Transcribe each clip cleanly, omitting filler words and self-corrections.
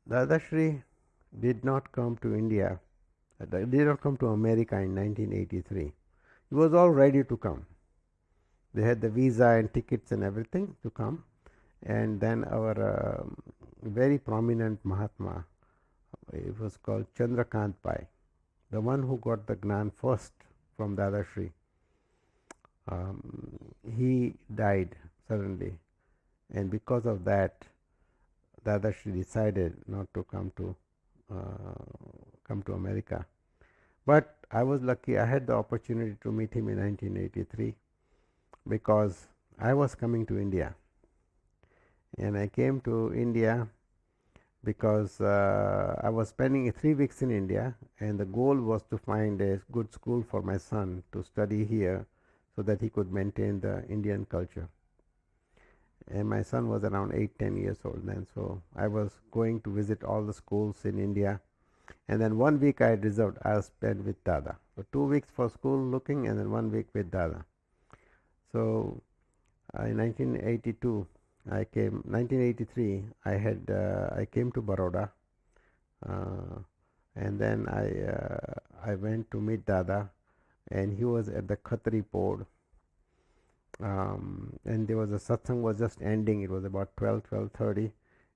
Dadashri did not come to India, did not come to America in 1983. He was all ready to come. They had the visa and tickets and everything to come. And then our very prominent Mahatma, it was called Chandrakant Pai, the one who got the Gnan first from Dadashri. He died suddenly, and because of that, Dadashri decided not to come to America. But I was lucky; I had the opportunity to meet him in 1983 because I was coming to India, and I came to India because I was spending 3 weeks in India, and the goal was to find a good school for my son to study here so that he could maintain the Indian culture. And my son was around 8-10 years old then, so I was going to visit all the schools in India. And then 1 week I had reserved, I'll spend with Dada. So 2 weeks for school looking, and then 1 week with Dada. So in 1982, 1983, I came to Baroda, and then I went to meet Dada, and he was at the Khatri board, and there was a satsang was just ending. It was about 12:30,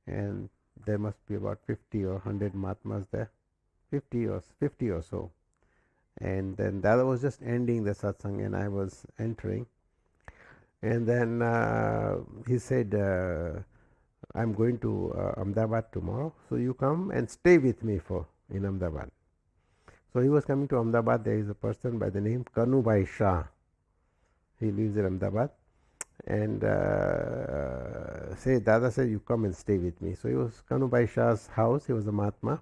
and there must be about 50 or 100 Mahatmas there, 50 or so. And then Dada was just ending the satsang, and I was entering. And then he said, I'm going to Ahmedabad tomorrow, so you come and stay with me in Ahmedabad. So he was coming to Ahmedabad. There is a person by the name Kanubai Shah. He lives in Ahmedabad. And Dada said, you come and stay with me. So he was Kanubai Shah's house. He was a Mahatma.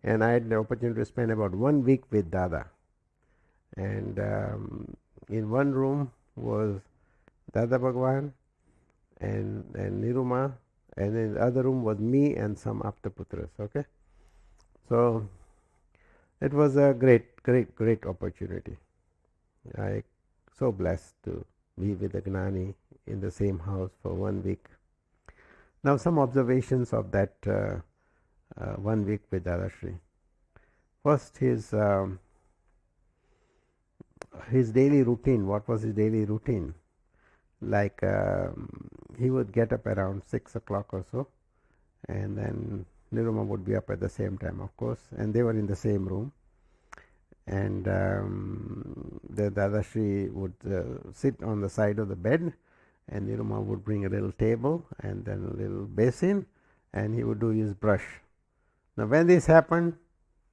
And I had the opportunity to spend about 1 week with Dada. And in one room was Dada Bhagwan and Niruma, and in the other room was me and some Aptaputras. Okay, so it was a great opportunity. I so blessed to be with the Gnani in the same house for 1 week. Now some observations of that 1 week with Dadashri. First, his daily routine. What was his daily routine? Like he would get up around 6 o'clock or so, and then Niruma would be up at the same time, of course, and they were in the same room. And the Dadashri would sit on the side of the bed, and Niruma would bring a little table and then a little basin, and he would do his brush. Now, when this happened,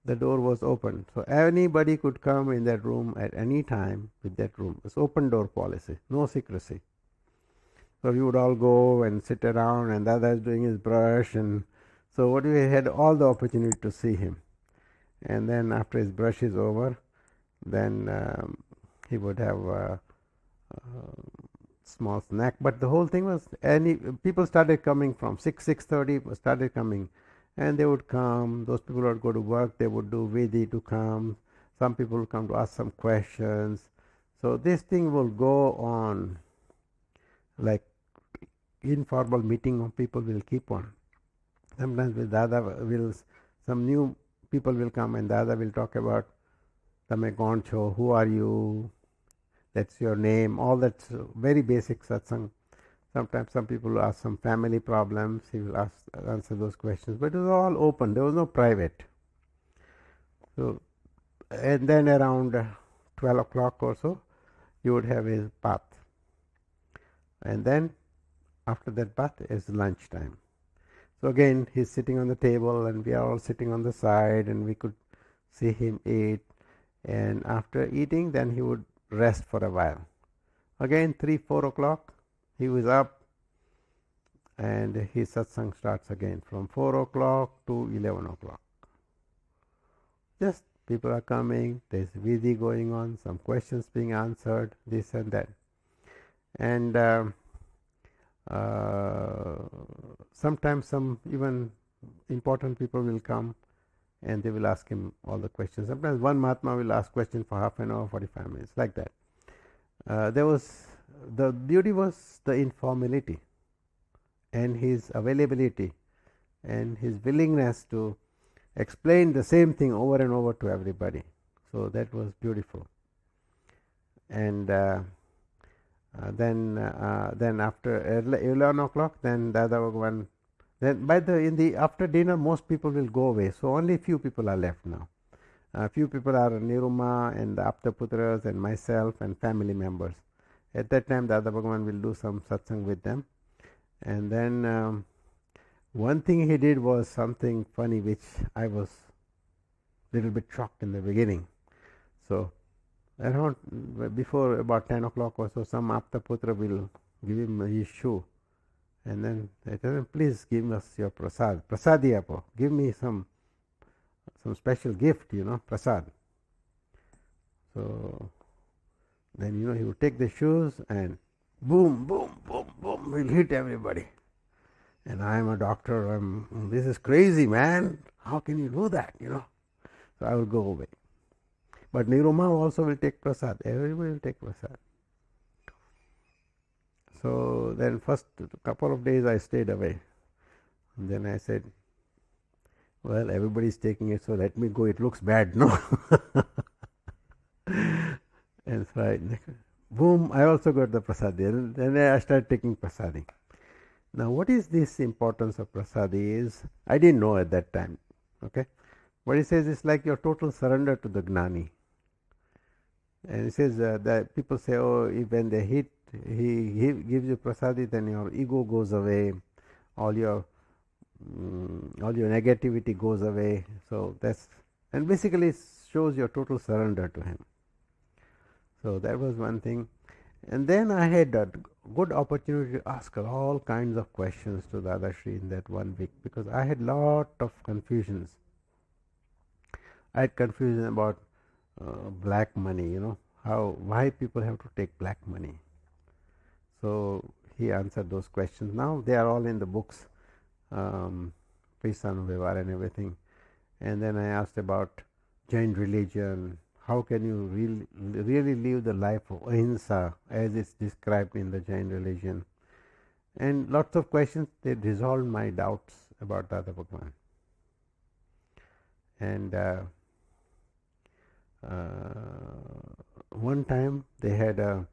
the door was open, so anybody could come in that room at any time with that room. It's open door policy, no secrecy. So we would all go and sit around, and Dada is doing his brush, and so we had all the opportunity to see him. And then after his brush is over, then he would have a small snack. But the whole thing was, people started coming from 6:30 started coming, and they would come. Those people would go to work. They would do vidhi to come. Some people would come to ask some questions. So this thing will go on, like informal meeting of people will keep on. Sometimes with Dada some new people will come, and Dada will talk about Tame kaun cho, who are you, that's your name, all that very basic satsang. Sometimes some people will ask some family problems, he will answer those questions, but it was all open, there was no private. So, and then around 12 o'clock or so, you would have his bath, and then after that bath is lunch time. So again, he's sitting on the table, and we are all sitting on the side, and we could see him eat. And after eating, then he would rest for a while. Again, 3-4 o'clock, he was up, and his satsang starts again from 4 o'clock to 11 o'clock. Just people are coming, there's vidhi going on, some questions being answered, this and that. And sometimes some even important people will come, and they will ask him all the questions. Sometimes one Mahatma will ask question for half an hour, 45 minutes, like that. The beauty was the informality and his availability and his willingness to explain the same thing over and over to everybody. So that was beautiful. And then after 11 o'clock, then Dada Bhagwan, then in the after dinner most people will go away, so only few people are left now. A few people are Niruma and the Aptaputras and myself and family members. At that time Dada Bhagwan will do some satsang with them. And then one thing he did was something funny, which I was a little bit shocked in the beginning. So around before about 10 o'clock or so, some Aptaputra will give him his shoe, and then they tell him, please give us your prasad, prasadiyapo, give me some special gift, prasad. So then he would take the shoes and boom, boom, boom, boom, will hit everybody. And I am a doctor, this is crazy, man, how can you do that, So I will go away. But Niruma also will take prasad. Everybody will take prasad. So then first couple of days I stayed away. And then I said, well, everybody is taking it, so let me go. It looks bad, no? And so boom, I also got the prasadi. Then I started taking prasadi. Now, what is this importance of prasadi is, I didn't know at that time. Okay? What he says is like your total surrender to the Gnani. And he says that people say, oh, when they hit, he gives you prasadi, then your ego goes away, all your negativity goes away. So and basically it shows your total surrender to him. So that was one thing. And then I had a good opportunity to ask all kinds of questions to Dadashri in that 1 week, because I had lot of confusions. I had confusion about black money, why people have to take black money. So he answered those questions. Now they are all in the books, Paisano Vyavhar and everything. And then I asked about Jain religion. How can you really live the life of ahimsa as it's described in the Jain religion? And lots of questions. They resolved my doubts about Dada Bhagwan. And one time they had a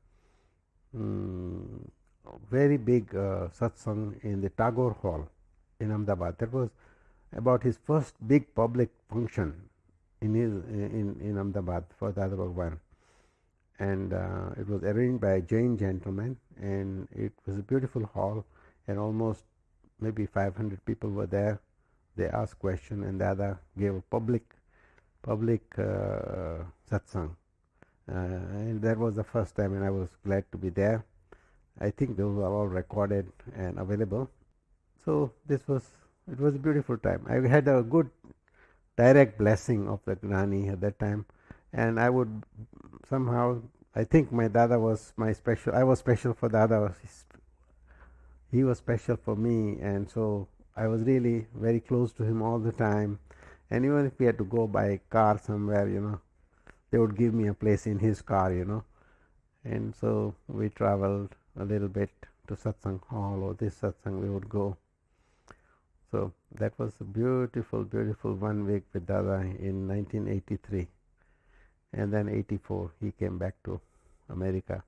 very big satsang in the Tagore Hall in Ahmedabad. That was about his first big public function in Ahmedabad for Dada Bhagwan. And it was arranged by a Jain gentleman, and it was a beautiful hall, and almost maybe 500 people were there. They asked questions, and Dada gave a public satsang. And that was the first time, and I was glad to be there. I think those are all recorded and available. So it was a beautiful time. I had a good direct blessing of the Gnani at that time, and I would somehow, I think my Dada was my special. I was special for Dada. He was special for me, and so I was really very close to him all the time. And even if we had to go by car somewhere, they would give me a place in his car, And so we traveled a little bit to Satsang Hall, or this Satsang we would go. So that was a beautiful, beautiful 1 week with Dada in 1983. And then 84, he came back to America.